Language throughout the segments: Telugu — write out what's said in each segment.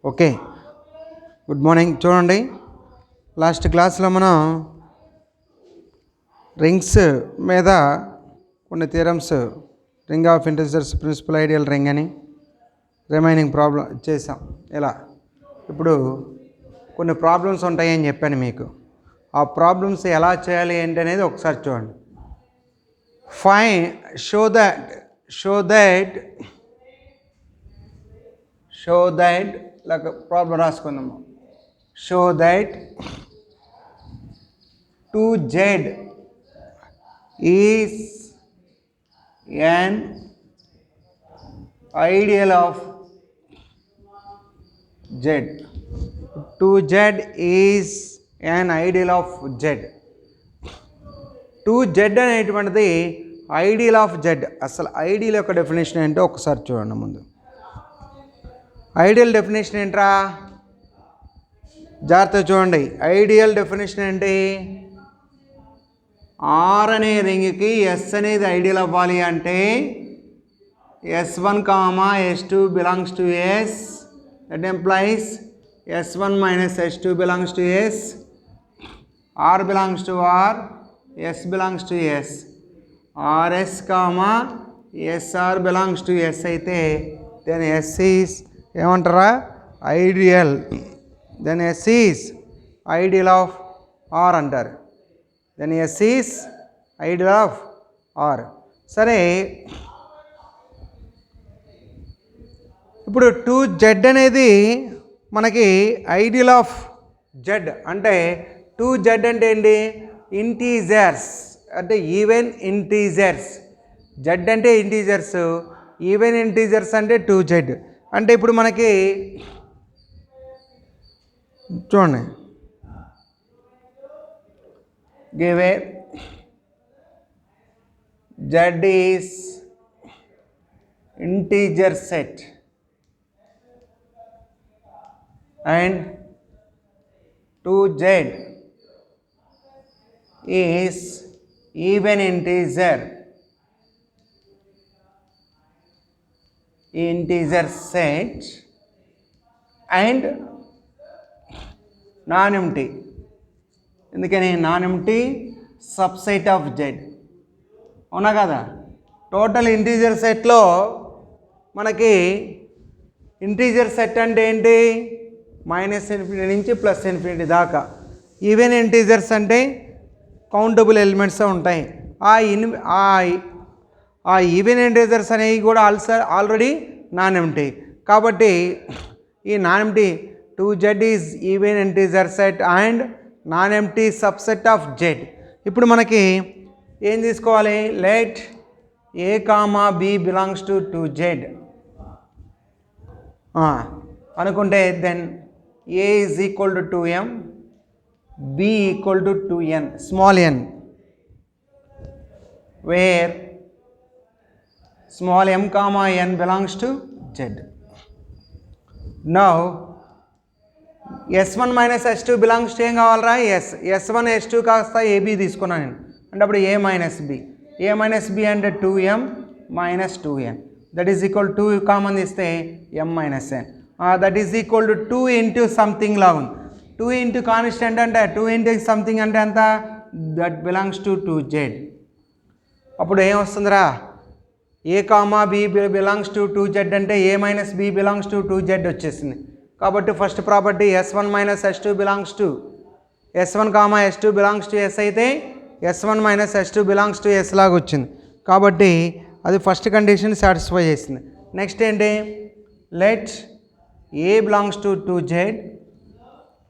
Okay, good morning. చూడండి, లాస్ట్ క్లాస్లో మనం రింగ్స్ మీద కొన్ని theorems, ring of integers, principal ideal ring అని రిమైనింగ్ ప్రాబ్లం చేసాం. ఇలా ఇప్పుడు కొన్ని ప్రాబ్లమ్స్ ఉంటాయని చెప్పాను మీకు. ఆ ప్రాబ్లమ్స్ ఎలా చేయాలి ఏంటి అనేది ఒకసారి చూడండి. షో దట్ like ప్రాబ్లం రాసుకుందాము. Show that 2z is an ideal of z. 2z is an ideal of z. 2z అనేటువంటిది ఐడియల్ ఆఫ్ z. అసలు ఐడియల్ యొక్క డెఫినేషన్ ఏంటో ఒకసారి చూడండి. ముందు ఐడియల్ డెఫినేషన్ ఏంట్రా, జాగ్రత్తగా చూడండి. ఐడియల్ డెఫినేషన్ ఏంటి? ఆర్ అనే రింగ్కి ఎస్ అనేది ఐడియల్ అవ్వాలి అంటే S1, S2 belongs to S. That implies S1 minus S2 belongs to S. R belongs to R. S belongs to S. RS, SR belongs to S అయితే then S is ఏమంటారా ideal. Then S is ideal of R అంటారు. Then S is ideal of R. సరే, ఇప్పుడు 2z అనేది మనకి ఐడియల్ ఆఫ్ z అంటే 2z అంటే ఏంటి? ఇంటీజర్స్ అంటే ఈవెన్ ఇంటీజర్స్. z అంటే ఇంటీజర్స్, ఈవెన్ ఇంటీజర్స్ అంటే 2z. అంటే ఇప్పుడు మనకి చూడండి, give a z is integer set and 2z is even integer set and non-empty. ఎందుకని నాన్-ఎంప్టీ సబ్సెట్ ఆఫ్ z. అవునా కదా? టోటల్ ఇంటీజర్ సెట్లో మనకి ఇంటీజర్ సెట్ అంటే ఏంటి? -∞ నుంచి +∞ దాకా. ఈవెన్ ఇంటీజర్స్ అంటే కౌంటబుల్ ఎలిమెంట్స్ ఉంటాయి. ఆ ఈవెన్ ఇంటీజర్స్ అనేవి కూడా ఆల్రెడీ నాన్-ఎంప్టీ. కాబట్టి ఈ non-empty 2z is even integer set and non-empty subset of z. ఇప్పుడు మనకి ఏం తీసుకోవాలి? Let a, b belongs to 2z అనుకుంటే then a is equal to 2m, b equal to 2n, small n, where small m comma n belongs to z. Now s1 minus s2 belongs to ఏం కావాలరా? s1 s2 కాస్త ab తీసుకున్నాను నేను. అంటే అప్పుడు a minus b అంటే 2m minus 2n. That is equal 2 common తీస్తే m minus n. That is equal to 2 into something లా ఉంది. 2 ఇంటూ కాన్స్టెంట్ అంటే 2 ఇంటూ సంథింగ్ అంటే ఎంత? That belongs to 2z. అప్పుడు ఏం వస్తుందిరా? a, b belongs to 2z అంటే a minus b belongs to 2z వచ్చేసింది. కాబట్టి first property s1 minus s2 belongs to s1, s2 belongs to s అయితే s1 minus s2 belongs to s లాగా వచ్చింది. కాబట్టి అది ఫస్ట్ కండిషన్ సాటిస్ఫై చేసింది. నెక్స్ట్ ఏంటి? Let a belongs to 2z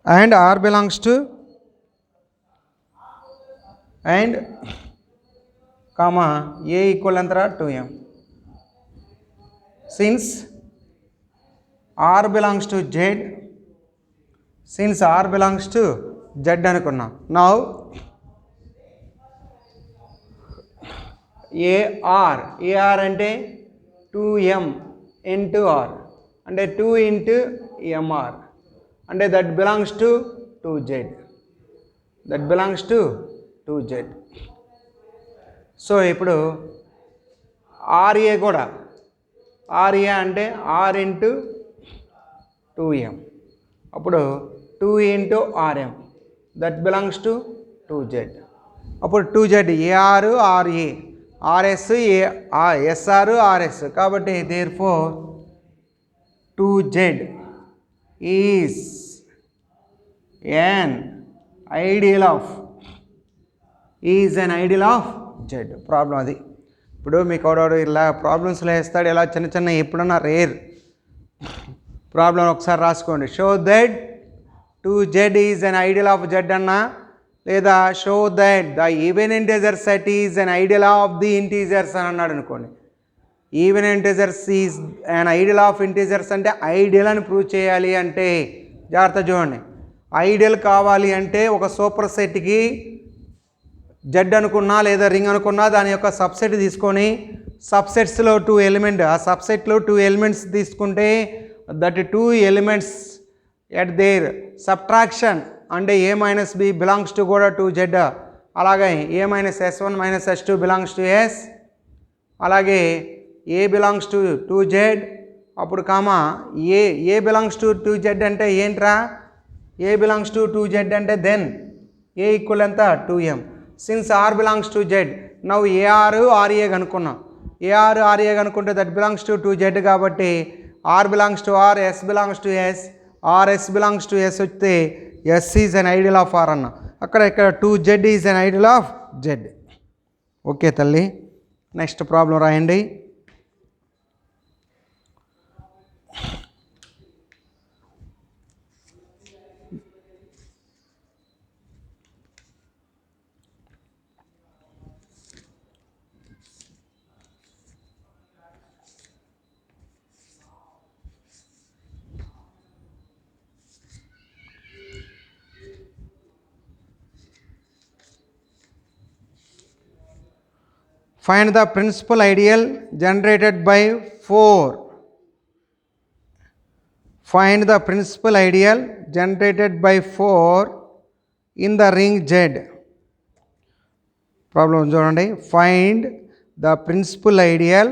and r belongs to and comma a equal antara 2m. Since r belongs to z అనుకున్నా. Now ar అంటే 2m into r అంటే 2 ఇంటూ mr అంటే that belongs to 2z. So ఇప్పుడు RA కూడా RA అంటే R ఇంటూ 2m. అప్పుడు 2 into rm, that belongs to 2z. అప్పుడు 2z ar ra, rs sr rs, కాబట్టి therefore 2z is an ideal of z. Problem అది. ఇప్పుడు మీకు ఒకడు ఇలా ప్రాబ్లమ్స్లో వేస్తాడు, ఇలా చిన్న చిన్న ఎప్పుడన్నా రేర్ ప్రాబ్లం ఒకసారి రాసుకోండి. Show that 2z is an ideal of z అన్నా, లేదా show that the even integer set is an ideal of the integers అని అన్నాడు అనుకోండి. Even integers is an ideal of integers అంటే ఐడియల్ అని ప్రూవ్ చేయాలి అంటే జాగ్రత్త చూడండి. ఐడియల్ కావాలి అంటే ఒక సూపర్ సెట్కి జెడ్ అనుకున్నా లేదా రింగ్ అనుకున్నా దాని యొక్క సబ్సెట్ తీసుకొని సబ్సెట్స్లో 2 ఎలిమెంట్, ఆ సబ్సెట్లో 2 ఎలిమెంట్స్ తీసుకుంటే that 2 elements at there subtraction అంటే a minus b belongs to కూడా 2z. అలాగే a minus s1 minus s2 belongs to s, అలాగే a బిలాంగ్స్ టు 2z. అప్పుడు comma A belongs to 2z అంటే ఏంట్రా, a బిలాంగ్స్ టు 2z అంటే దెన్ a ఈక్వల్ ఎంత 2m. Since r belongs to z, నవ్వు ar ra కనుక్కున్నాం. ar ra కనుక్కుంటే దట్ బిలాంగ్స్ టు 2z కాబట్టి r belongs to r, s belongs to s, rs belongs to s వస్తే s is an ideal of r అన్న. ఇక్కడ 2z is an ideal of z. Okay తల్లి, నెక్స్ట్ ప్రాబ్లం రాయండి. Find the principal ideal generated by 4. Find the principal ideal generated by 4 in the ring Z. Problem చూడండి. Find the principal ideal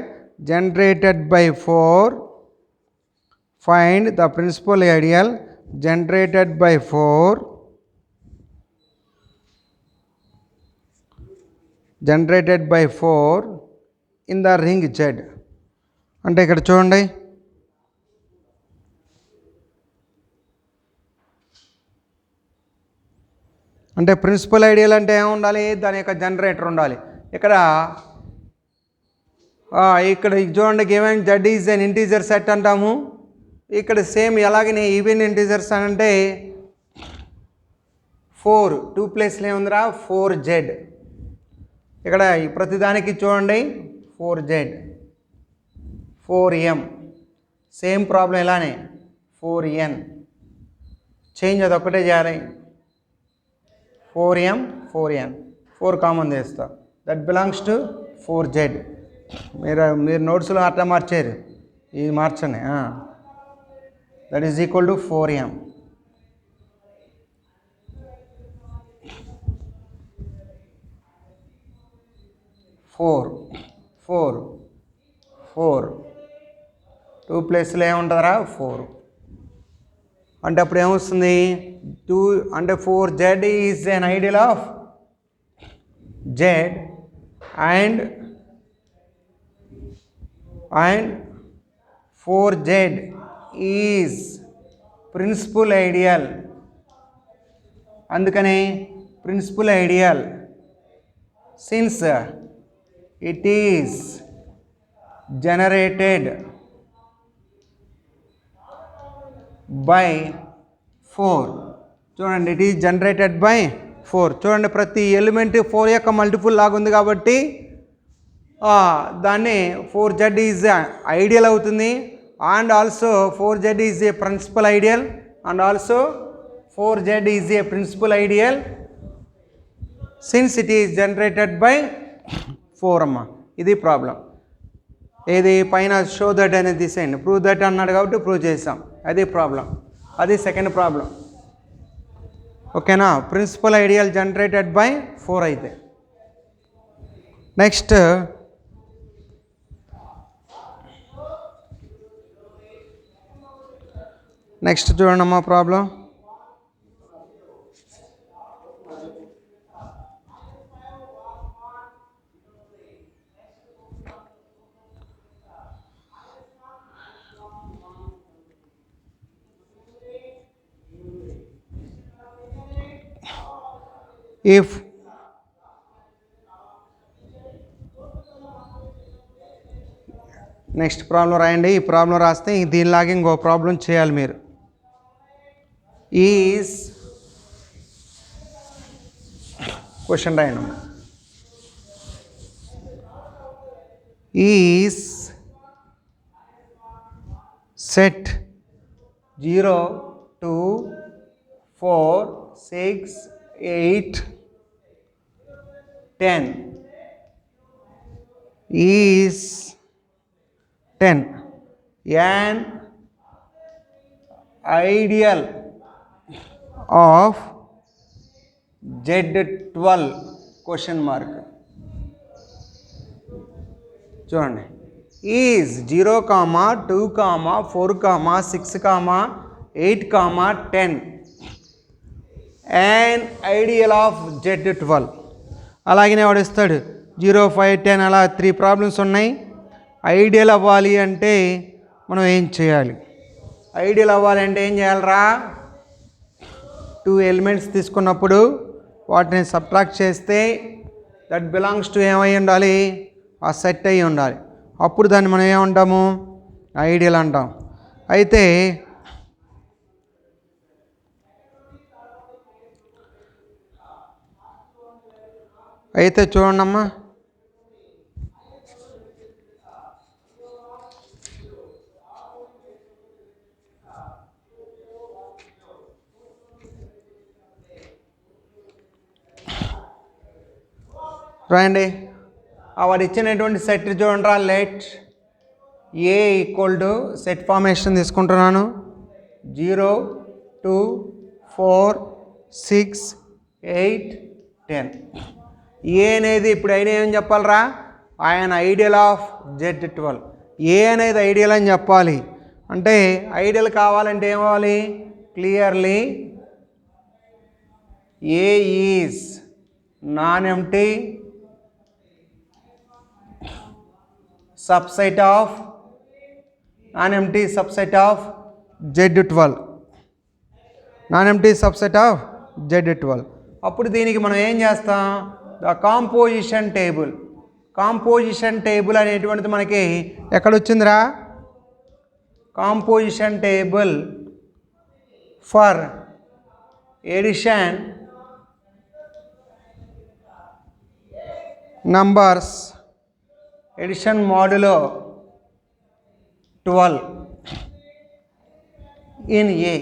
generated by 4. Find the principal ideal generated by 4. Generated by 4 in the ring Z. అంటే ఇక్కడ చూడండి, అంటే ప్రిన్సిపల్ ఐడియల్ అంటే ఏమి ఉండాలి, దాని యొక్క జనరేటర్ ఉండాలి. ఇక్కడ చూడండి given Z is an integer set అంటాము. ఇక్కడ సేమ్ ఎలాగనే ఈవెన్ ఇంటీజర్స్ అని అంటే 4 2 ప్లేస్లో ఏముందిరా 4z. ఇక్కడ ప్రతిదానికి చూడండి 4z 4m, సేమ్ ప్రాబ్లం ఇలానే 4n, చేంజ్ అది ఒక్కటే చేయాలి. 4m 4n 4 కామన్ చేస్తా, దట్ బిలాంగ్స్ టు 4z. మీరు నోట్స్లో అట్లా మార్చారు, ఇది మార్చండి. That is equal to 4m. Four 2 ప్లేస్లో ఏముంటుందిరా 4 అంటే అప్పుడు ఏమొస్తుంది 2 అంటే 4z is an ideal of z and 4z is principal ideal. అందుకని principal ideal since it is generated by 4. చూడండి, ఇట్ ఈజ్ జనరేటెడ్ బై 4. చూడండి, ప్రతి ఎలిమెంట్ 4 యొక్క మల్టిపుల్ లాగా ఉంది కాబట్టి దాన్ని 4z ఈజ్ ఐడియల్ అవుతుంది. And also 4z is a principal ideal, and also 4z is a principal ideal since it is generated by 4 అమ్మ. ఇది ప్రాబ్లం. ఏది పైన షో దట్ అనేది తీసేయండి, ప్రూవ్ దట్ అన్నాడు కాబట్టి ప్రూవ్ చేసాం, అది ప్రాబ్లం. అది సెకండ్ ప్రాబ్లం. ఓకేనా, ప్రిన్సిపల్ ఐడియల్ జనరేటెడ్ బై 4 అయితే. నెక్స్ట్ నెక్స్ట్ చూడండమ్మా ప్రాబ్లం. ఇఫ్ నెక్స్ట్ ప్రాబ్లం రాయండి. ఈ ప్రాబ్లం రాస్తే దీనిలాగే ఇంకో ప్రాబ్లం చేయాలి మీరు. ఈజ్ క్వశ్చన్ రాయండి. Is set 0 2 4 6 8 10 is 10 an ideal of Z12 question mark. చూడండి, is 0, 2, 4, 6, 8, 10 an ideal of Z12. అలాగనే వాడు ఇస్తాడు 0, 5, 10 అలా 3 ప్రాబ్లమ్స్ ఉన్నాయి. ఐడియల్ అవ్వాలి అంటే మనం ఏం చేయాలి? ఐడియల్ అవ్వాలి అంటే ఏం చేయాలరా? 2 ఎలిమెంట్స్ తీసుకున్నప్పుడు వాటిని సబ్ట్రాక్ట్ చేస్తే దట్ బిలాంగ్స్ టు ఏమై ఉండాలి? ఆ సెట్ అయ్యి ఉండాలి. అప్పుడు దాన్ని మనం ఏమంటాము? ఐడియల్ అంటాం. అయితే చూడండమ్మా, రాయండి. వాడు ఇచ్చినటువంటి సెట్ చూడండిరా. Let A equal to set formation తీసుకుంటున్నాను. 0 2 4 6 8 10. ఏ అనేది ఇప్పుడు ఐడియా ఏం చెప్పాలరా? ఆయన ఐడియల్ ఆఫ్ Z12. ఏ అనేది ఐడియల్ అని చెప్పాలి. అంటే ఐడియల్ కావాలంటే ఏమవ్వాలి? Clearly A is non-empty subset of non-empty subset of Z12. non-empty subset of Z12. అప్పుడు దీనికి మనం ఏం చేస్తాం? The composition table. Composition table అనేటువంటిది మనకి ఎక్కడొచ్చిందిరా? Composition table for addition numbers addition modulo 12 in A.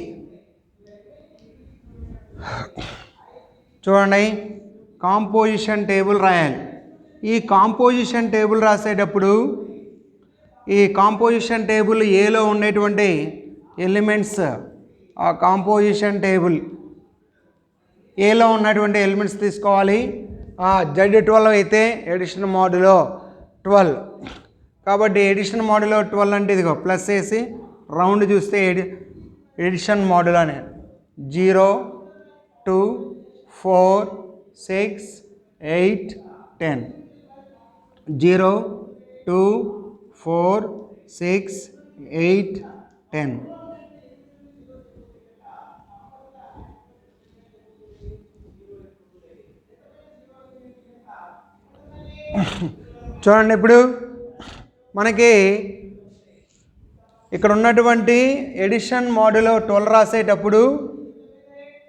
చూడండి, కాంపోజిషన్ టేబుల్ రాయాలి. ఈ కాంపోజిషన్ టేబుల్ రాసేటప్పుడు ఈ కాంపోజిషన్ టేబుల్ ఏలో ఉండేటువంటి ఎలిమెంట్స్, ఆ కాంపోజిషన్ టేబుల్ ఏలో ఉన్నటువంటి ఎలిమెంట్స్ తీసుకోవాలి. Z12 అయితే ఎడిషన్ మోడులో 12. కాబట్టి ఎడిషన్ మోడులో 12 అంటే ఇదిగో ప్లస్ వేసి రౌండ్ చూస్తే ఎడిషన్ మోడులో అనే 0 2 4 6 8 10. 0 2 4 6 8 10. చూడండి, ఇప్పుడు మనకి ఇక్కడ ఉన్నటువంటి ఎడిషన్ మోడులో 12 రాసేటప్పుడు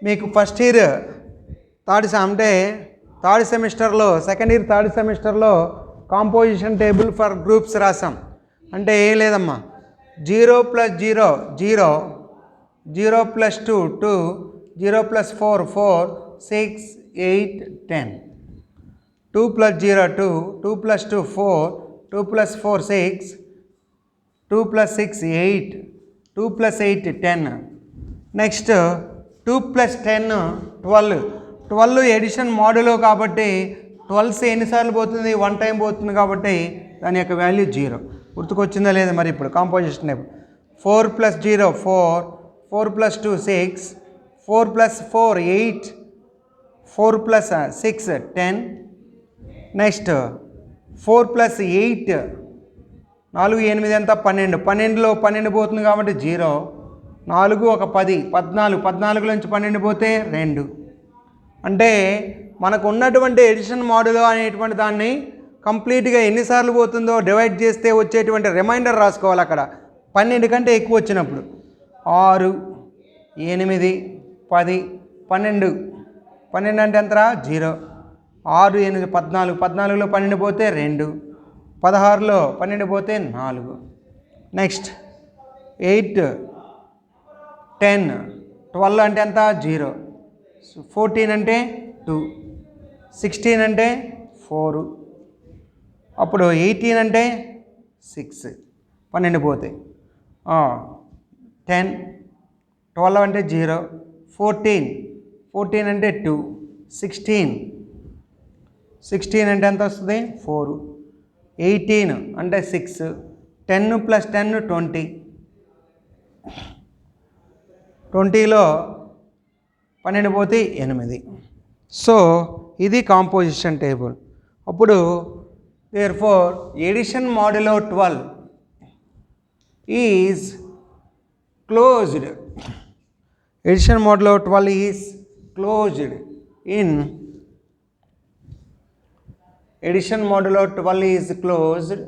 మీకు ఫస్ట్ ఇయర్ థర్డ్ సెమిస్టర్లో సెకండ్ ఇయర్ థర్డ్ సెమిస్టర్లో కాంపోజిషన్ టేబుల్ ఫర్ గ్రూప్స్ రాసాం. అంటే ఏం లేదమ్మా, 0 + 0 0, 0 + 2 2, 0 + 4 4, 6 8 10. 2 + 0 2, 2 + 2 4, 2 + 4 6, 2 + 6 8, 2 + 8 10. నెక్స్ట్ 2 + 10 12. 12 ఎడిషన్ మోడులో కాబట్టి 12 ఎన్నిసార్లు పోతుంది? 1 టైం పోతుంది. కాబట్టి దాని యొక్క వాల్యూ 0. గుర్తుకొచ్చిందా లేదా? మరి ఇప్పుడు కాంపోజిషన్ టేబుల్ 4 + 0 4, 4 + 2 6, 4 + 4 8, 4 + 6 10, నెక్స్ట్ 4 + 8 4 8 ఎంత 12, 12లో 12 పోతుంది కాబట్టి 0, 4 1 10 14, 14 నుంచి 12 పోతే 2. అంటే మనకు ఉన్నటువంటి ఎడిషన్ మాడ్యులో అనేటువంటి దాన్ని కంప్లీట్గా ఎన్నిసార్లు పోతుందో డివైడ్ చేస్తే వచ్చేటువంటి రిమైండర్ రాసుకోవాలి అక్కడ 12 కంటే ఎక్కువ వచ్చినప్పుడు. 6 8 10 12, 12 అంటే ఎంతరా 0, 6 8 14, 14లో 12 పోతే 2, 16లో 12 పోతే 4. నెక్స్ట్ 8 10 12 అంటే ఎంత 0, 14 అంటే 2, 16 అంటే 4, అప్పుడు 18 అంటే 6, 12 పోతే 10, 12 అంటే 0, 14 అంటే 2, 16 అంటే ఎంత వస్తుంది 4, 18 అంటే 6, 10 + 10 20, 20లో 12 పోతే 8. సో ఇది కాంపోజిషన్ టేబుల్. అప్పుడు therefore addition modulo 12 is closed. Addition modulo 12 is closed in addition modulo 12 is closed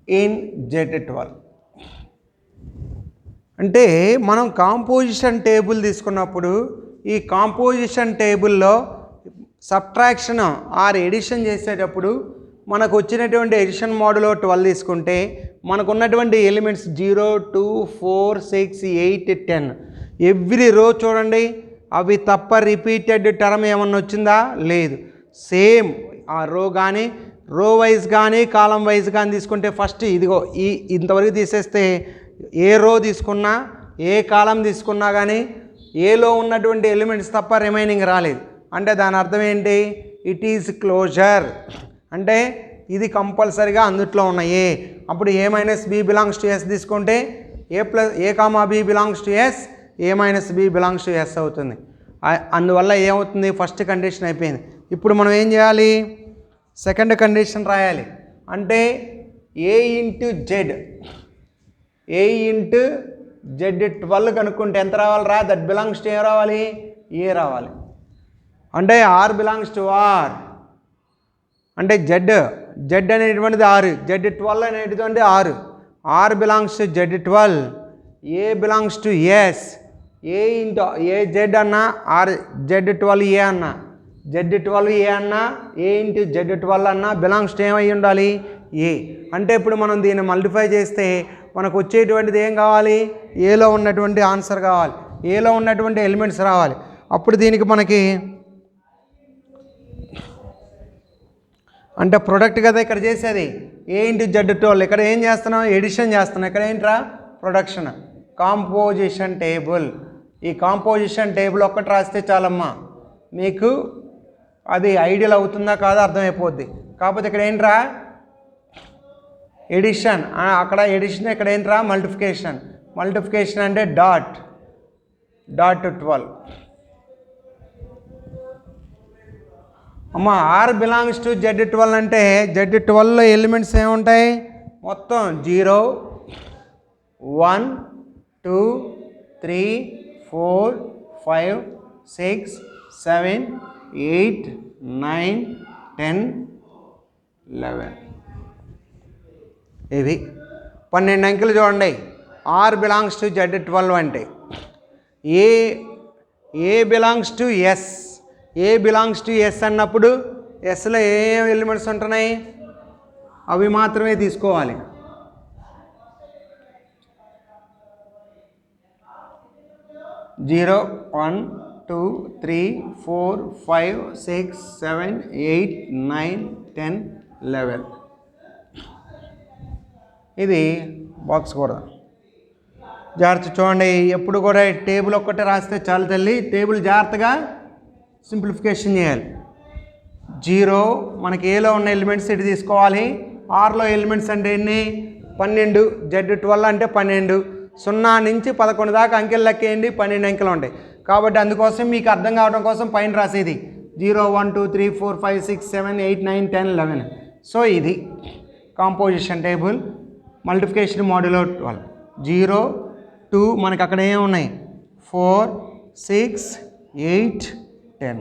in Z12. అంటే మనం కాంపోజిషన్ టేబుల్ తీసుకున్నప్పుడు ఈ కాంపోజిషన్ టేబుల్లో సబ్ట్రాక్షన్ ఆర్ ఎడిషన్ చేసేటప్పుడు మనకు వచ్చినటువంటి ఎడిషన్ మాడ్యులో 12 తీసుకుంటే మనకు ఉన్నటువంటి ఎలిమెంట్స్ 0 2 4 6 8 10 ఎవ్రీ రో చూడండి, అవి తప్ప రిపీటెడ్ టర్మ్ ఏమన్నా వచ్చిందా లేదు. సేమ్ ఆ రో కానీ రో వైజ్ కానీ కాలం వైజ్ కానీ తీసుకుంటే ఫస్ట్ ఇదిగో ఇంతవరకు తీసేస్తే ఏ రో తీసుకున్నా ఏ కాలం తీసుకున్నా కానీ ఏలో ఉన్నటువంటి ఎలిమెంట్స్ తప్ప రిమైనింగ్ రాలేదు అంటే దాని అర్థం ఏంటి, ఇట్ ఈజ్ క్లోజర్. అంటే ఇది కంపల్సరిగా అందుట్లో ఉన్నాయి. అప్పుడు A - B belongs to S తీసుకుంటే A, B belongs to S, A - B belongs to S అవుతుంది. అందువల్ల ఏమవుతుంది, ఫస్ట్ కండిషన్ అయిపోయింది. ఇప్పుడు మనం ఏం చేయాలి, సెకండ్ కండిషన్ రాయాలి. అంటే A × Z, A × Z12 కనుక్కుంటే ఎంత రావాలిరా, దట్ బిలాంగ్స్ టు ఏ రావాలి, ఏ రావాలి. అంటే R బిలాంగ్స్ టు R అంటే Z అనేటువంటిది 6, Z12 అనేటువంటిది 6, R belongs to Z12, A belongs to S, A Z అన్నా R Z12A అన్నా, Z12A అన్నా A × Z12 అన్నా బిలాంగ్స్ టు ఏమై ఉండాలి, ఏ. అంటే ఇప్పుడు మనం దీన్ని మల్టిఫై చేస్తే మనకు వచ్చేటువంటిది ఏం కావాలి, ఏలో ఉన్నటువంటి ఆన్సర్ కావాలి, ఏలో ఉన్నటువంటి ఎలిమెంట్స్ రావాలి. అప్పుడు దీనికి మనకి అంటే ప్రొడక్ట్ కదా ఇక్కడ చేసేది, A × Z12. ఇక్కడ ఏం చేస్తున్నాం, ఎడిషన్ చేస్తున్నాం. ఇక్కడ ఏంట్రా ప్రొడక్షన్. Composition table. ఈ కాంపోజిషన్ టేబుల్ ఒక్కటి రాస్తే చాలమ్మా, మీకు అది ఐడియల్ అవుతుందా కాదా అర్థమైపోద్ది. కాకపోతే ఇక్కడ ఏంట్రా ఎడిషన్, అక్కడ ఎడిషన్, ఇక్కడ ఏంట్రా మల్టిఫికేషన్. మల్టిఫికేషన్ అంటే డాట్ 12. అమ్మ R బిలాంగ్స్ టు Z12 అంటే Z12లో ఎలిమెంట్స్ ఏముంటాయి, మొత్తం 0 1 2 3 4 5 6 7 8 9 10 11 ఇవి 12 అంకెలు చూడండి. R బిలాంగ్స్ టు Z12 అంటే A belongs to S, A belongs to S అన్నప్పుడు ఎస్లో ఏ ఎలిమెంట్స్ ఉంటున్నాయి అవి మాత్రమే తీసుకోవాలి. జీరో 1 2 3 4 5 6 7 8 9 10 11 ఇది బాక్స్ కూడా జాగ్రత్త చూడండి. ఎప్పుడు కూడా టేబుల్ ఒక్కటే రాస్తే చాలు తల్లి, టేబుల్ జాగ్రత్తగా సింప్లిఫికేషన్ చేయాలి. 0 మనకి ఏలో ఉన్న ఎలిమెంట్స్ ఇటు తీసుకోవాలి. ఆర్లో ఎలిమెంట్స్ అంటే ఎన్ని 12, Z12 అంటే 12, 0 నుంచి 11 దాకా అంకెలు లెక్కేయండి, 12 అంకెలు ఉంటాయి. కాబట్టి అందుకోసం మీకు అర్థం కావడం కోసం పైన రాసేది 0 1 2 3 4 5 6 7 8 9 10 11. సో ఇది కాంపోజిషన్ టేబుల్ మల్టిప్లికేషన్ మాడ్యులో 12. 0 2 మనకి అక్కడ ఏమి ఉన్నాయి 4 6 8 10.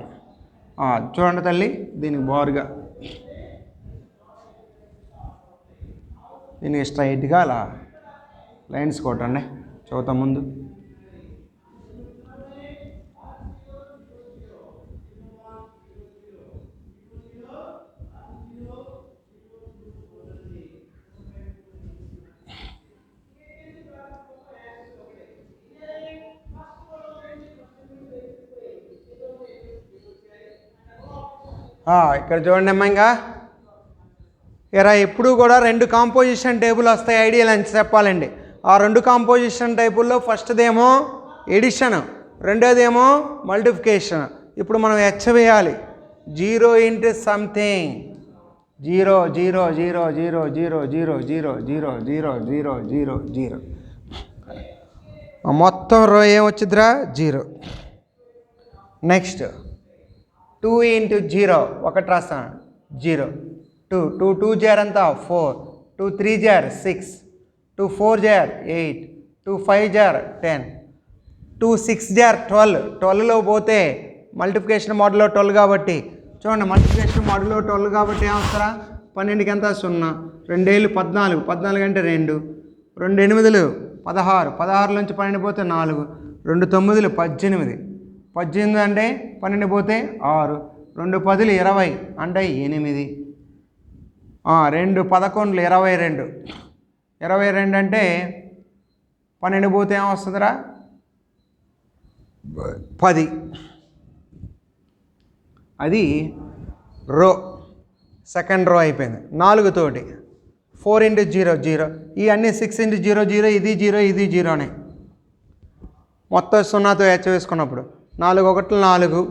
చూడండి తల్లి, దీనికి బారుగా దీనికి స్ట్రైట్గా అలా లైన్స్ కొట్టండి. చూద్దాం ముందు. ఇక్కడ చూడండి అమ్మా, ఇంకా ఎప్పుడు కూడా 2 కాంపోజిషన్ టేబుల్ వస్తాయి. ఐడియల్ అని చెప్పాలండి. ఆ 2 కాంపోజిషన్ టైపుల్లో ఫస్ట్దేమో ఎడిషన్, రెండోదేమో మల్టిప్లికేషన్. ఇప్పుడు మనం వేయాలి 0 ఇంటూ సంథింగ్ 0 0 0 0 0 0 0 0 0 0 0 0. మొత్తం రో ఏమొచ్చిద్దిరా 0. నెక్స్ట్ 2 ఇంటూ 0 ఒకటి రాస్తాను 0 2 2 2 జార్ అంతా 4 2 3 జార్ 6 2 4 జార్ 8 2 5 జార్ 10 2 6 జార్ 12. 12లో పోతే మల్టిప్లికేషన్ మోడల్లో 12 కాబట్టి చూడండి, మల్టిప్లికేషన్ మోడల్లో 12 కాబట్టి ఏమొస్తారా 12కి ఎంత 0 2 ఏళ్ళు 14 14 అంటే 2 2 8లు 16 16 నుంచి 12 పోతే 4 2 9లు 18 18 అంటే 12 పోతే 6 2 10లు 20 అంటే 8 2 11లు 22 22 అంటే 12 పోతే ఏమొస్తుందిరా 10. అది రో సెకండ్ రో అయిపోయింది. 4 తోటి 4 ఇంటూ 0 0. ఇవన్నీ 6 ఇంటూ 0 0, ఇది 0 ఇది 0నే. మొత్తం 0తో వేసుకున్నప్పుడు 4 1 4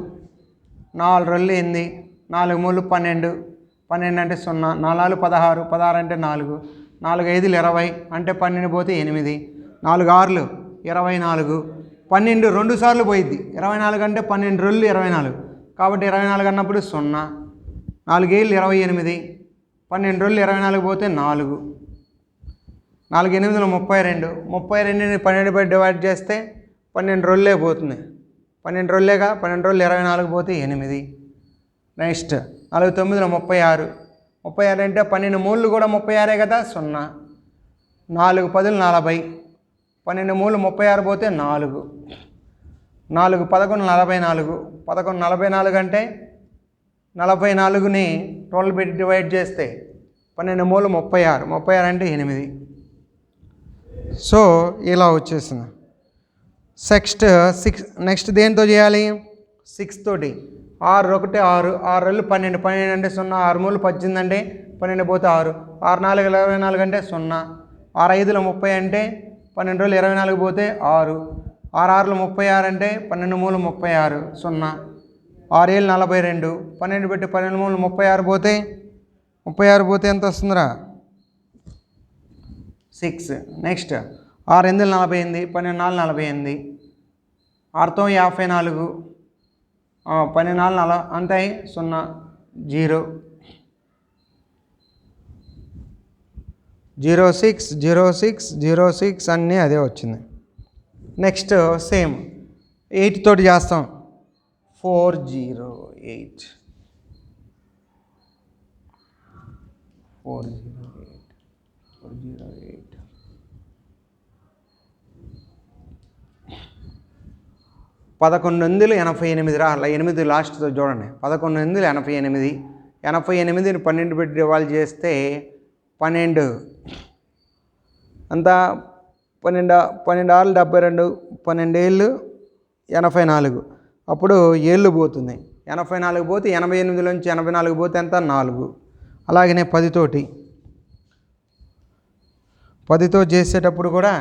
4 2 8 4 3 12 12 అంటే 0 4 16 16 అంటే 4 4 5 20 అంటే 12 పోతే 8 4 6 24 12 2 సార్లు పోయిద్ది 24 అంటే 12 2 24 కాబట్టి 24 అన్నప్పుడు 0 4 7 28 12 2 24 పోతే 4 4 8 32 32ని 12 డివైడ్ చేస్తే 12 2 పోతుంది 12 2 12 24 పోతే 8. నెక్స్ట్ 4 9 36 36 అంటే 12 3 కూడా 36 కదా 0 4 10 40 12 3 36 పోతే 4 4 11 44 11 44 అంటే 44ని 12 పెట్టి డివైడ్ చేస్తే 12 3 36 36 అంటే 8. సో ఇలా వచ్చేసింది. నెక్స్ట్ దేంతో చేయాలి 6 తోటి 6 1 6 6 2 12 12 అంటే 0 6 3 18 అంటే 12 పోతే 6 6 4 24 అంటే 0 6 5 30 అంటే 12 24 పోతే 6 6 6 36 అంటే 12 3 36 0 6 7 42 12 పెట్టి 12 3 36 పోతే ఎంత వస్తుందిరా 6. నెక్స్ట్ 6 8 48 12 4 48 6తో 54 12 4 అంతే 0 0 0 6 0 6 0 6 అన్నీ అదే వచ్చింది. నెక్స్ట్ సేమ్ 8 తోటి చేస్తాం 408 1188 రా. అలా 8 లాస్ట్తో చూడండి 1188 88ని 12 పెట్టి డివైడ్ చేస్తే 12 అంతా 12 6 72 12 ఏళ్ళు 84 అప్పుడు ఏళ్ళు పోతుంది 84 పోతే 88 నుంచి 84 పోతే ఎంత 4. అలాగనే 10తో చేసేటప్పుడు కూడా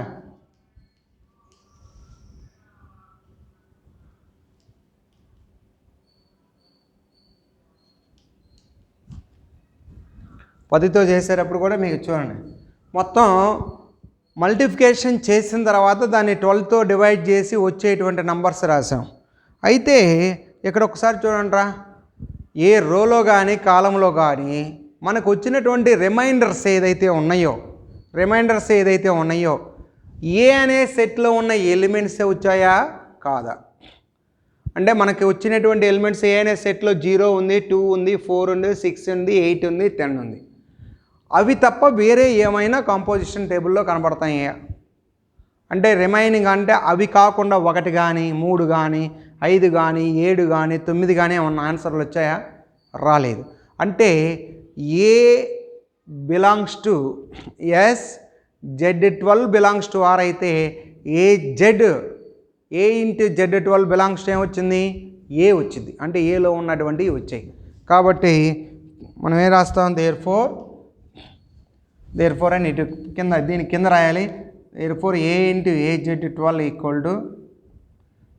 10తో చేసేటప్పుడు కూడా మీకు చూడండి మొత్తం మల్టిప్లికేషన్ చేసిన తర్వాత దాన్ని 12తో డివైడ్ చేసి వచ్చేటువంటి నంబర్స్ రాసాం. అయితే ఇక్కడ ఒకసారి చూడండి రా, ఏ రోలో కానీ కాలంలో కానీ మనకు వచ్చినటువంటి రిమైండర్స్ ఏదైతే ఉన్నాయో ఏ అనే సెట్లో ఉన్న ఎలిమెంట్సే వచ్చాయా కాదా? అంటే మనకి వచ్చినటువంటి ఎలిమెంట్స్ ఏ అనే సెట్లో 0 ఉంది, 2 ఉంది, 4 ఉంది, 6 ఉంది, 8 ఉంది, 10 ఉంది. అవి తప్ప వేరే ఏమైనా కాంపోజిషన్ టేబుల్లో కనబడతాయా? అంటే రిమైనింగ్ అంటే అవి కాకుండా 1 కానీ 3 కానీ 5 కానీ 7 కానీ 9 కానీ ఏమన్నా ఆన్సర్లు వచ్చాయా? రాలేదు. అంటే A belongs to S, Z12 belongs to R అయితే A into Z12 belongs to ఏమొచ్చింది? ఏ వచ్చింది. అంటే ఏలో ఉన్నటువంటివి వచ్చాయి. కాబట్టి మనం ఏం రాస్తాం? దేర్ ఫోర్ అని ఇటు దీని కింద రాయాలి. Therefore A into A Z12 equal to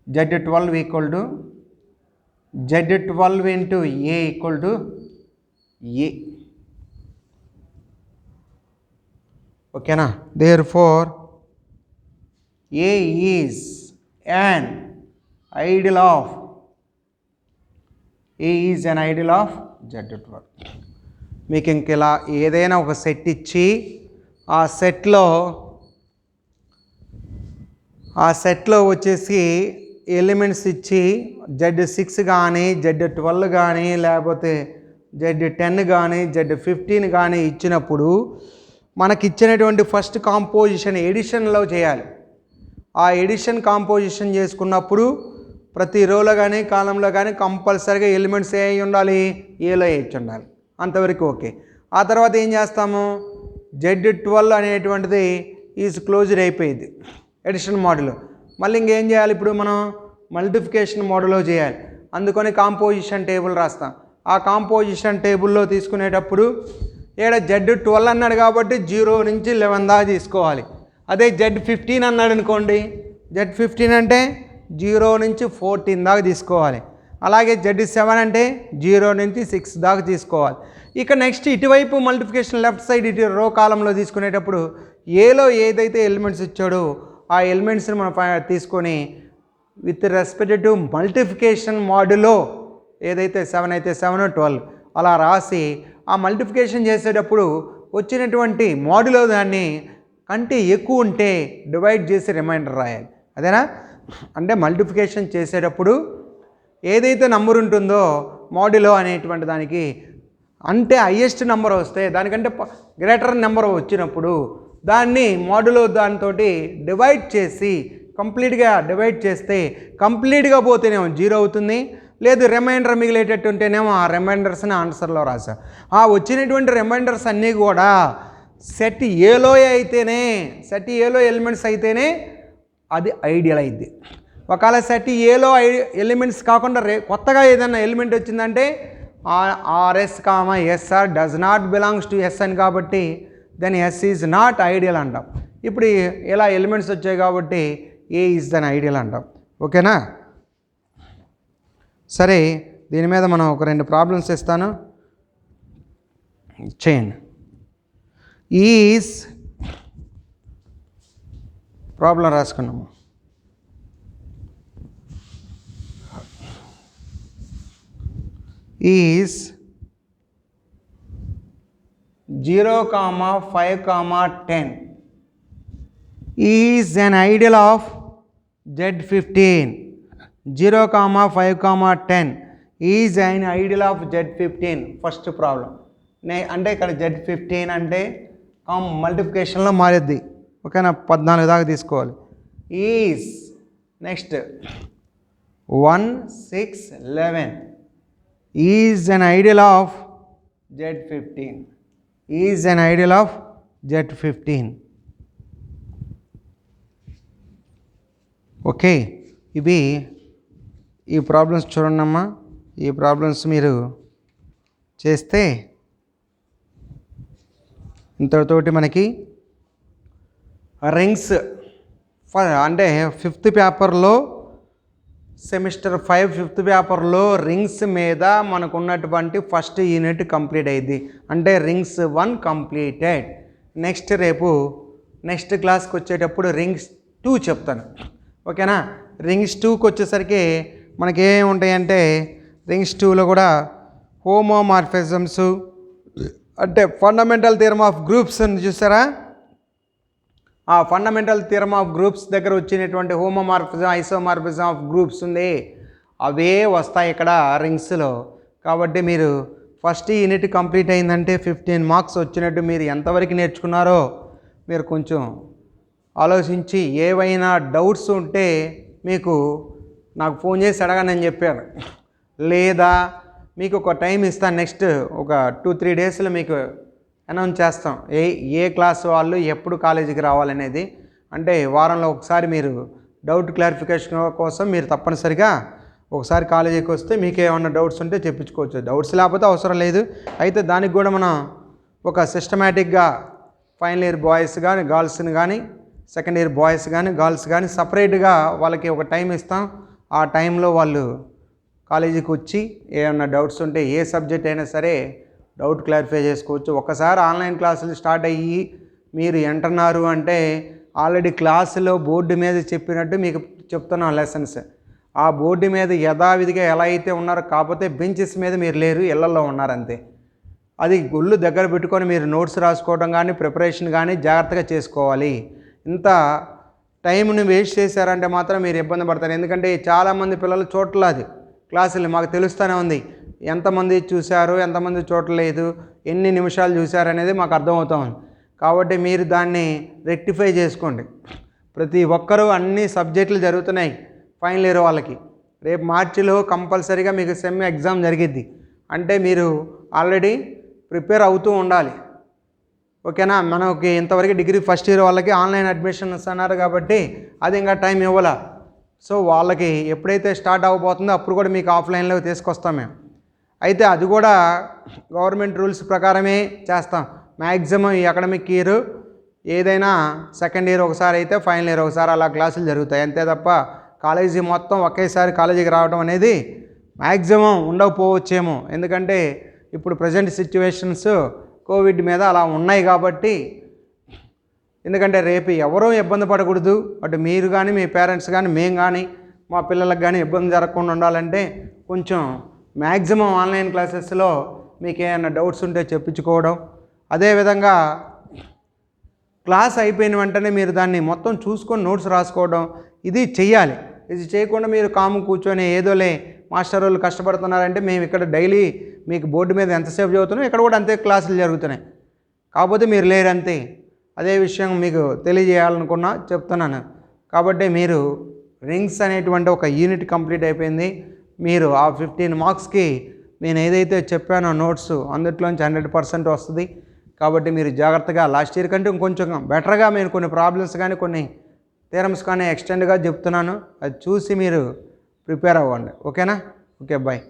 Z12 into A equal to A. ఓకేనా? Therefore A is an ideal of Z12. మీకు ఇంక ఇలా ఏదైనా ఒక సెట్ ఇచ్చి ఆ సెట్లో వచ్చేసి ఎలిమెంట్స్ ఇచ్చి Z6 కానీ Z12 కానీ లేకపోతే Z10 కానీ Z15 కానీ ఇచ్చినప్పుడు మనకి ఇచ్చినటువంటి ఫస్ట్ కాంపోజిషన్ ఎడిషన్లో చేయాలి. ఆ ఎడిషన్ కాంపోజిషన్ చేసుకున్నప్పుడు ప్రతి రోలో కానీ కాలంలో కానీ కంపల్సరీగా ఎలిమెంట్స్ ఏ అయి ఉండాలి? ఏలో ఇచ్చి ఉండాలి. అంతవరకు ఓకే. ఆ తర్వాత ఏం చేస్తాము? Z12 అనేటువంటిది ఈజ్ క్లోజ్డ్ అయిపోయింది ఎడిషన్ మోడల్. మళ్ళీ ఇంకేం చేయాలి? ఇప్పుడు మనం మల్టిప్లికేషన్ మోడల్లో చేయాలి. అందుకని కాంపోజిషన్ టేబుల్ రాస్తాం. ఆ కాంపోజిషన్ టేబుల్లో తీసుకునేటప్పుడు ఇక్కడ Z12 అన్నాడు కాబట్టి 0 నుంచి 11 దాకా తీసుకోవాలి. అదే Z15 అన్నాడు అనుకోండి, Z15 అంటే 0 నుంచి 14 దాకా తీసుకోవాలి. అలాగే Z7 అంటే 0 నుంచి 6 దాకా తీసుకోవాలి. ఇక నెక్స్ట్ ఇటువైపు మల్టిప్లికేషన్ లెఫ్ట్ సైడ్ ఇటు రో కాలంలో తీసుకునేటప్పుడు ఏలో ఏదైతే ఎలిమెంట్స్ ఇచ్చాడో ఆ ఎలిమెంట్స్ని మనం తీసుకొని విత్ రెస్పెక్ట్ టు మల్టిప్లికేషన్ మోడ్లో ఏదైతే 7 అయితే 7, 12 అలా రాసి ఆ మల్టిప్లికేషన్ చేసేటప్పుడు వచ్చినటువంటి మోడ్లో దాన్ని కంటే ఎక్కువ ఉంటే డివైడ్ చేసి రిమైండర్ రాయాలి. అదేనా? అంటే మల్టిప్లికేషన్ చేసేటప్పుడు ఏదైతే నంబర్ ఉంటుందో మోడ్యులో అనేటువంటి దానికి అంటే హయ్యెస్ట్ నెంబర్ వస్తే దానికంటే గ్రేటర్ నెంబర్ వచ్చినప్పుడు దాన్ని మోడ్యులో దానితో డివైడ్ చేసి కంప్లీట్గా డివైడ్ చేస్తే కంప్లీట్గా పోతేనేమో 0 అవుతుంది. లేదు రిమైండర్ మిగిలేటట్టు ఉంటేనేమో ఆ రిమైండర్స్ని ఆన్సర్లో రాసా. ఆ వచ్చినటువంటి రిమైండర్స్ అన్నీ కూడా సెట్ ఏలో ఎలిమెంట్స్ అయితేనే అది ఐడియల్ అయింది. ఒకవేళ సెట్ ఏలో ఎలిమెంట్స్ కాకుండా కొత్తగా ఏదైనా ఎలిమెంట్ వచ్చిందంటే RS SR does not belongs to S అని కాబట్టి then S is not ideal అంటాం. ఇప్పుడు ఇలా ఎలిమెంట్స్ వచ్చాయి కాబట్టి ఏ ఈజ్ దెన్ ఐడియల్ అంటాం. ఓకేనా? సరే, దీని మీద మనం ఒక 2 ప్రాబ్లమ్స్ ఇస్తాను, చేయండి. ఈజ్ ప్రాబ్లం రాసుకున్నాము. Is 0, 5, 10 is an ideal of Z15. 0, 5, 10 is an ideal of Z15. First problem. అంటే ఇక్కడ Z15 అంటే మల్టిప్లికేషన్లో మారేద్ది. ఓకేనా? 14 దాకా తీసుకోవాలి. Is next 1, 6, 11 is an ideal of Z15. Is an ideal of Z15. Okay, ఇవి ఈ ప్రాబ్లమ్స్ చూడండమ్మా. ఈ ప్రాబ్లమ్స్ మీరు చేస్తే ఇంతటితోటి మనకి రింగ్స్ అంటే 5th పేపర్లో సెమిస్టర్ 5 5th పేపర్లో రింగ్స్ మీద మనకు ఉన్నటువంటి ఫస్ట్ యూనిట్ కంప్లీట్ అయింది. అంటే రింగ్స్ 1 కంప్లీటెడ్. నెక్స్ట్ రేపు నెక్స్ట్ క్లాస్కి వచ్చేటప్పుడు రింగ్స్ 2 చెప్తాను. ఓకేనా? రింగ్స్ 2కి వచ్చేసరికి మనకి ఏమి ఉంటాయంటే రింగ్స్ 2లో కూడా హోమోమార్ఫిజమ్స్ అంటే ఫండమెంటల్ థియరమ్ ఆఫ్ గ్రూప్స్ అని చూసారా? ఆ ఫండమెంటల్ థియరమ్ ఆఫ్ గ్రూప్స్ దగ్గర వచ్చినటువంటి హోమోమార్ఫిజం ఐసోమార్ఫిజం ఆఫ్ గ్రూప్స్ ఉంది, అవే వస్తాయి ఇక్కడ రింగ్స్లో. కాబట్టి మీరు ఫస్ట్ యూనిట్ కంప్లీట్ అయిందంటే 15 మార్క్స్ వచ్చినట్టు. మీరు ఎంతవరకు నేర్చుకున్నారో మీరు కొంచెం ఆలోచించి ఏవైనా డౌట్స్ ఉంటే మీకు నాకు ఫోన్ చేసి అడగండి అని చెప్పాను. లేదా మీకు ఒక టైం ఇస్తాను, నెక్స్ట్ ఒక 2-3 డేస్లో మీకు అనౌన్స్ చేస్తాం ఏ క్లాస్ వాళ్ళు ఎప్పుడు కాలేజీకి రావాలనేది. అంటే వారంలో ఒకసారి మీరు డౌట్ క్లారిఫికేషన్ కోసం మీరు తప్పనిసరిగా ఒకసారి కాలేజీకి వస్తే మీకు ఏమన్నా డౌట్స్ ఉంటే చెప్పించుకోవచ్చు. డౌట్స్ లేకపోతే అవసరం లేదు. అయితే దానికి కూడా మనం ఒక సిస్టమేటిక్గా ఫైనల్ ఇయర్ బాయ్స్ కానీ గర్ల్స్ని కానీ సెకండ్ ఇయర్ బాయ్స్ కానీ గర్ల్స్ కానీ సపరేట్గా వాళ్ళకి ఒక టైం ఇస్తాం. ఆ టైంలో వాళ్ళు కాలేజీకి వచ్చి ఏమన్నా డౌట్స్ ఉంటే ఏ సబ్జెక్ట్ అయినా సరే డౌట్ క్లారిఫై చేసుకోవచ్చు. ఒకసారి ఆన్లైన్ క్లాసులు స్టార్ట్ అయ్యి మీరు ఎంటున్నారు అంటే ఆల్రెడీ క్లాసులో బోర్డు మీద చెప్పినట్టు మీకు చెప్తున్నాం లెసన్స్. ఆ బోర్డు మీద యథావిధిగా ఎలా అయితే ఉన్నారో, కాకపోతే బెంచెస్ మీద మీరు లేరు, ఇళ్లలో ఉన్నారంతే. అది గుళ్ళు దగ్గర పెట్టుకొని మీరు నోట్స్ రాసుకోవడం కానీ ప్రిపరేషన్ కానీ జాగ్రత్తగా చేసుకోవాలి. ఇంత టైంని వేస్ట్ చేశారంటే మాత్రం మీరు ఇబ్బంది పడతారు. ఎందుకంటే చాలామంది పిల్లలు చూడలేదు క్లాసులు, మాకు తెలుస్తూనే ఉంది ఎంతమంది చూశారు ఎంతమంది చూడలేదు ఎన్ని నిమిషాలు చూశారు అనేది మాకు అర్థమవుతా ఉంది. కాబట్టి మీరు దాన్ని రెక్టిఫై చేసుకోండి. ప్రతి ఒక్కరూ అన్ని సబ్జెక్టులు జరుగుతున్నాయి ఫైనల్ ఇయర్ వాళ్ళకి. రేపు మార్చిలో కంపల్సరీగా మీకు సెమ్ ఎగ్జామ్ జరిగిద్ది. అంటే మీరు ఆల్రెడీ ప్రిపేర్ అవుతూ ఉండాలి. ఓకేనా? మనకి ఇంతవరకు డిగ్రీ ఫస్ట్ ఇయర్ వాళ్ళకి ఆన్లైన్ అడ్మిషన్స్ అన్నారు కాబట్టి అది ఇంకా టైం ఇవ్వాల. సో వాళ్ళకి ఎప్పుడైతే స్టార్ట్ అవ్వబోతుందో అప్పుడు కూడా మీకు ఆఫ్లైన్లో తీసుకొస్తాం మేము. అయితే అది కూడా గవర్నమెంట్ రూల్స్ ప్రకారమే చేస్తాం. మ్యాక్సిమం ఈ అకాడమిక్ ఇయర్ ఏదైనా సెకండ్ ఇయర్ ఒకసారి అయితే ఫైనల్ ఇయర్ ఒకసారి అలా క్లాసులు జరుగుతాయి. అంతే తప్ప కాలేజీ మొత్తం ఒకేసారి కాలేజీకి రావడం అనేది మ్యాక్సిమం ఉండకపోవచ్చేమో. ఎందుకంటే ఇప్పుడు ప్రజెంట్ సిచ్యువేషన్స్ కోవిడ్ మీద అలా ఉన్నాయి కాబట్టి. ఎందుకంటే రేపు ఎవరూ ఇబ్బంది పడకూడదు, అటు మీరు కానీ మీ పేరెంట్స్ కానీ మేము కానీ మా పిల్లలకు కానీ ఇబ్బంది జరగకుండా ఉండాలంటే కొంచెం మ్యాక్సిమం ఆన్లైన్ క్లాసెస్లో మీకు ఏమైనా డౌట్స్ ఉంటే చెప్పించుకోవడం. అదేవిధంగా క్లాస్ అయిపోయిన వెంటనే మీరు దాన్ని మొత్తం చూసుకొని నోట్స్ రాసుకోవడం ఇది చెయ్యాలి. ఇది చేయకుండా మీరు కాము కూర్చొని ఏదోలే మాస్టర్ వాళ్ళు కష్టపడుతున్నారంటే మేము ఇక్కడ డైలీ మీకు బోర్డు మీద ఎంతసేపు చదువుతున్నాం ఇక్కడ కూడా అంతే క్లాసులు జరుగుతున్నాయి, కాకపోతే మీరు లేరు అంతే. అదే విషయం మీకు తెలియజేయాలనుకున్నా చెప్తున్నాను. కాబట్టి మీరు రింగ్స్ అనేటువంటి ఒక యూనిట్ కంప్లీట్ అయిపోయింది. మీరు ఆ 15 మార్క్స్కి నేను ఏదైతే చెప్పానో నోట్స్ అందులోంచి 100% వస్తుంది. కాబట్టి మీరు జాగ్రత్తగా లాస్ట్ ఇయర్ కంటే ఇంకొంచెం బెటర్గా నేను కొన్ని ప్రాబ్లమ్స్ కానీ కొన్ని థియరమ్స్ కానీ ఎక్స్టెండ్గా చెప్తున్నాను. అది చూసి మీరు ప్రిపేర్ అవ్వండి. ఓకేనా? Okay, bye.